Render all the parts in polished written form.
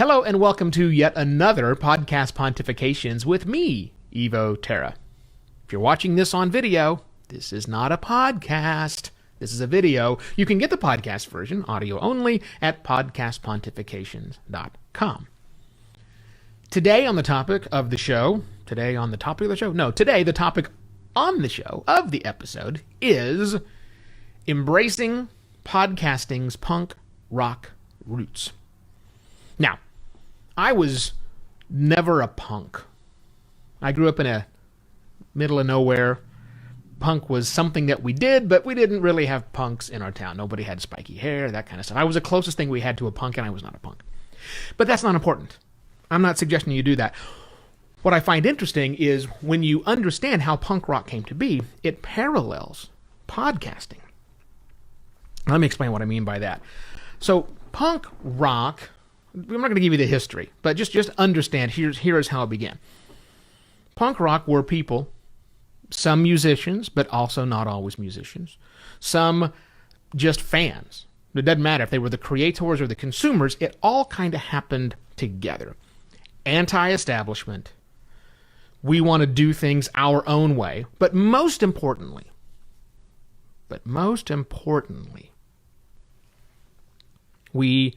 Hello and welcome to yet another Podcast Pontifications with me, Evo Terra. If you're watching this on video, this is not a podcast. This is a video. You can get the podcast version, audio only, at podcastpontifications.com. Today the topic on the show of the episode is embracing podcasting's punk rock roots. Now, I was never a punk. I grew up in a middle of nowhere. Punk was something that we did, but we didn't really have punks in our town. Nobody had spiky hair, that kind of stuff. I was the closest thing we had to a punk, and I was not a punk. But that's not important. I'm not suggesting you do that. What I find interesting is when you understand how punk rock came to be, it parallels podcasting. Let me explain what I mean by that. So, punk rock, I'm not going to give you the history, but just understand, here is how it began. Punk rock were people, some musicians, but also not always musicians. Some just fans. It doesn't matter if they were the creators or the consumers, it all kind of happened together. Anti-establishment. We want to do things our own way. But most importantly, we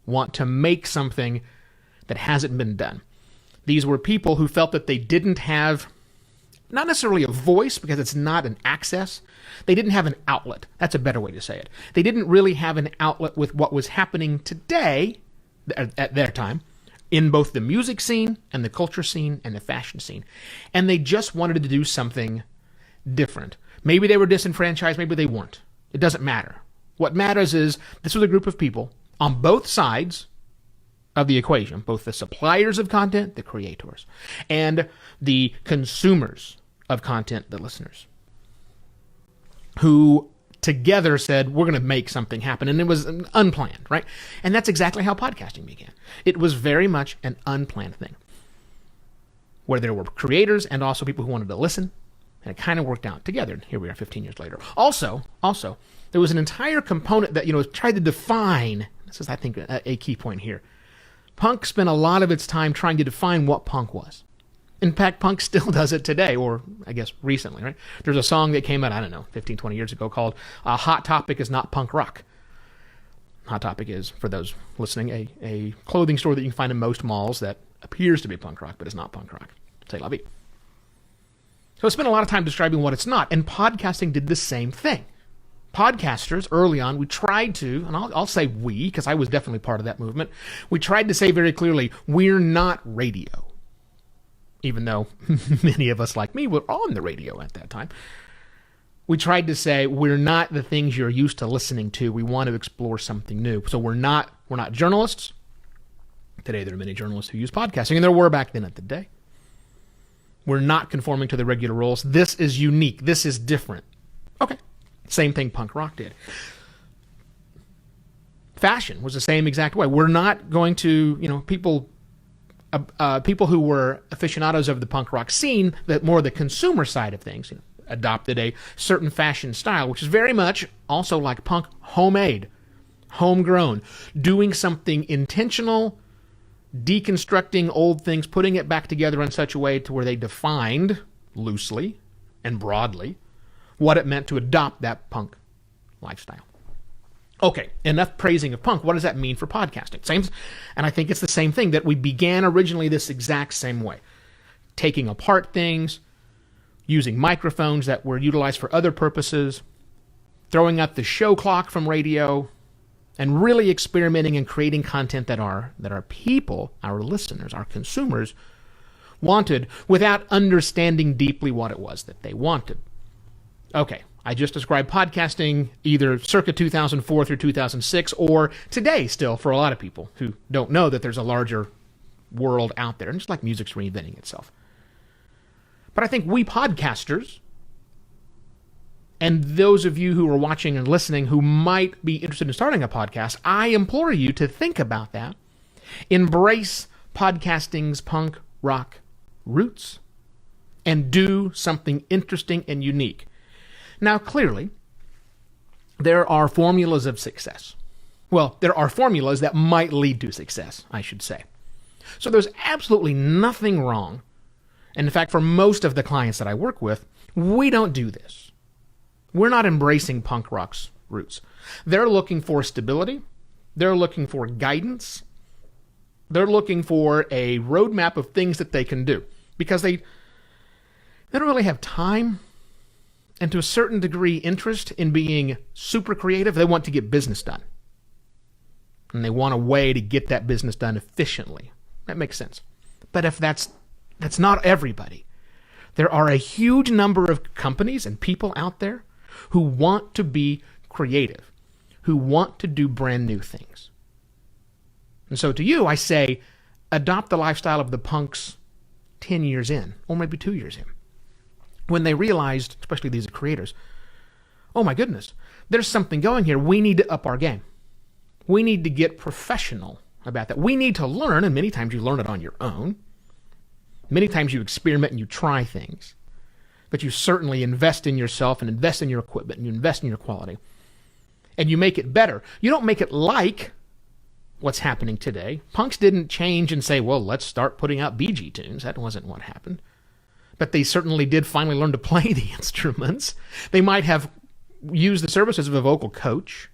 want to make something that hasn't been done. These were people who felt that they didn't have, not necessarily a voice, because it's not an access. They didn't have an outlet. That's a better way to say it. They didn't really have an outlet with what was happening today, at their time, in both the music scene and the culture scene and the fashion scene. And they just wanted to do something different. Maybe they were disenfranchised, maybe they weren't. It doesn't matter. What matters is this was a group of people on both sides of the equation, both the suppliers of content, the creators, and the consumers of content, the listeners, who together said, we're going to make something happen. And it was unplanned, right? And that's exactly how podcasting began. It was very much an unplanned thing, where there were creators and also people who wanted to listen, and it kind of worked out together. And here we are 15 years later. Also, there was an entire component that, tried to define. This is, I think, a key point here. Punk spent a lot of its time trying to define what punk was. In fact, punk still does it today, or I guess recently, right? There's a song that came out, 15, 20 years ago called Hot Topic is Not Punk Rock. Hot Topic is, for those listening, a clothing store that you can find in most malls that appears to be punk rock, but is not punk rock. C'est la vie. So I spent a lot of time describing what it's not, and podcasting did the same thing. Podcasters, early on, we tried to, and I'll say we, because I was definitely part of that movement, we tried to say very clearly, we're not radio. Even though many of us, like me, were on the radio at that time. We tried to say, we're not the things you're used to listening to. We want to explore something new. So we're not journalists. Today there are many journalists who use podcasting, and there were back then at the day. We're not conforming to the regular rules. This is unique. This is different. Okay. Same thing punk rock did. Fashion was the same exact way. We're not going to, people who were aficionados of the punk rock scene, that more the consumer side of things, adopted a certain fashion style, which is very much also like punk, homemade, homegrown, doing something intentional, deconstructing old things, putting it back together in such a way to where they defined loosely and broadly what it meant to adopt that punk lifestyle. Okay, enough praising of punk. What does that mean for podcasting? And I think it's the same thing, that we began originally this exact same way. Taking apart things, using microphones that were utilized for other purposes, throwing out the show clock from radio, and really experimenting and creating content that our people, our listeners, our consumers wanted, without understanding deeply what it was that they wanted. Okay, I just described podcasting either circa 2004 through 2006, or today still for a lot of people who don't know that there's a larger world out there, and just like music's reinventing itself. But I think we podcasters, and those of you who are watching and listening who might be interested in starting a podcast, I implore you to think about that. Embrace podcasting's punk rock roots and do something interesting and unique. Now, clearly, there are formulas of success. Well, there are formulas that might lead to success, I should say. So there's absolutely nothing wrong. And in fact, for most of the clients that I work with, we don't do this. We're not embracing punk rock's roots. They're looking for stability. They're looking for guidance. They're looking for a roadmap of things that they can do because they don't really have time and to a certain degree interest in being super creative. They want to get business done. And they want a way to get that business done efficiently. That makes sense. But if that's not everybody. There are a huge number of companies and people out there who want to be creative, who want to do brand new things. And so to you, I say, adopt the lifestyle of the punks 10 years in, or maybe 2 years in, when they realized, especially these creators, oh my goodness, there's something going here. We need to up our game. We need to get professional about that. We need to learn, and many times you learn it on your own. Many times you experiment and you try things. But you certainly invest in yourself and invest in your equipment and you invest in your quality. And you make it better. You don't make it like what's happening today. Punks didn't change and say, well, let's start putting out Bee Gee tunes. That wasn't what happened. But they certainly did finally learn to play the instruments. They might have used the services of a vocal coach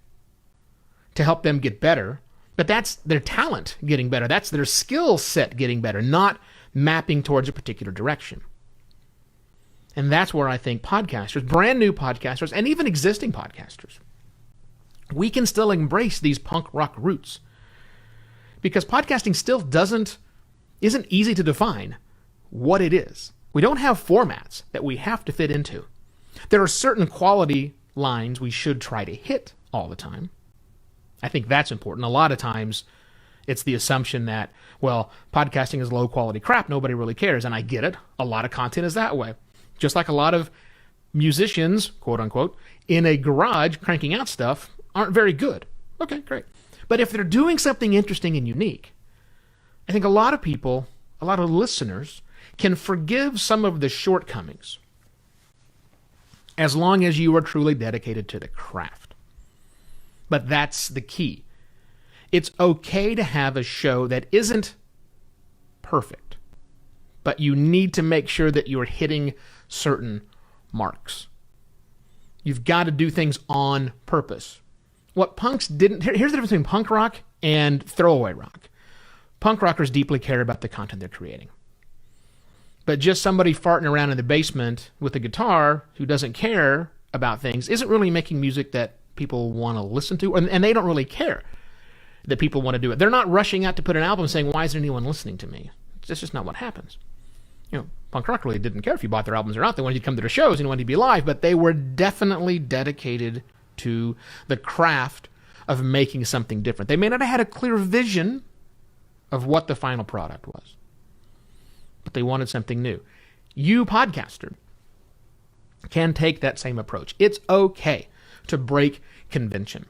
to help them get better. But that's their talent getting better. That's their skill set getting better, not mapping towards a particular direction. And that's where I think podcasters, brand new podcasters, and even existing podcasters, we can still embrace these punk rock roots. Because podcasting still isn't easy to define what it is. We don't have formats that we have to fit into. There are certain quality lines we should try to hit all the time. I think that's important. A lot of times it's the assumption that, well, podcasting is low quality crap. Nobody really cares. And I get it. A lot of content is that way. Just like a lot of musicians, quote unquote, in a garage cranking out stuff aren't very good. Okay, great. But if they're doing something interesting and unique, I think a lot of people, a lot of listeners, can forgive some of the shortcomings as long as you are truly dedicated to the craft. But that's the key. It's okay to have a show that isn't perfect, but you need to make sure that you're hitting certain marks. You've got to do things on purpose. What punks didn't... Here's the difference between punk rock and throwaway rock. Punk rockers deeply care about the content they're creating. But just somebody farting around in the basement with a guitar who doesn't care about things isn't really making music that people want to listen to, and they don't really care that people want to do it. They're not rushing out to put an album saying, why isn't anyone listening to me? That's just not what happens. Punk rock really didn't care if you bought their albums or not. They wanted you to come to their shows and they wanted you to be live, but they were definitely dedicated to the craft of making something different. They may not have had a clear vision of what the final product was, but they wanted something new. You, podcaster, can take that same approach. It's okay to break convention.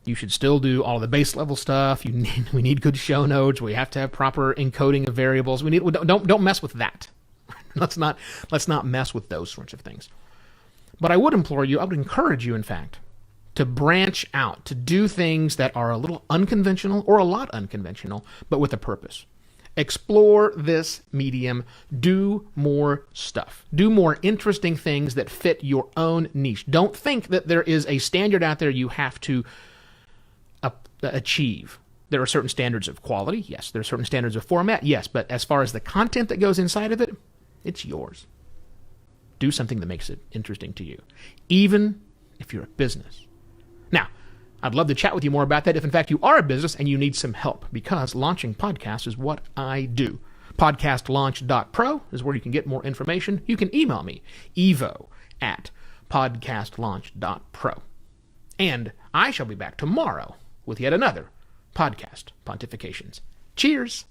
You should still do all the base level stuff. We need good show notes. We have to have proper encoding of variables. Don't mess with that. Let's not mess with those sorts of things. But I would encourage you, in fact, to branch out, to do things that are a little unconventional or a lot unconventional, but with a purpose. Explore this medium. Do more stuff. Do more interesting things that fit your own niche. Don't think that there is a standard out there you have to achieve. There are certain standards of quality. Yes. There are certain standards of format. Yes. But as far as the content that goes inside of it, it's yours. Do something that makes it interesting to you, even if you're a business. Now, I'd love to chat with you more about that if, in fact, you are a business and you need some help, because launching podcasts is what I do. Podcastlaunch.pro is where you can get more information. You can email me, evo@podcastlaunch.pro. And I shall be back tomorrow with yet another Podcast Pontifications. Cheers!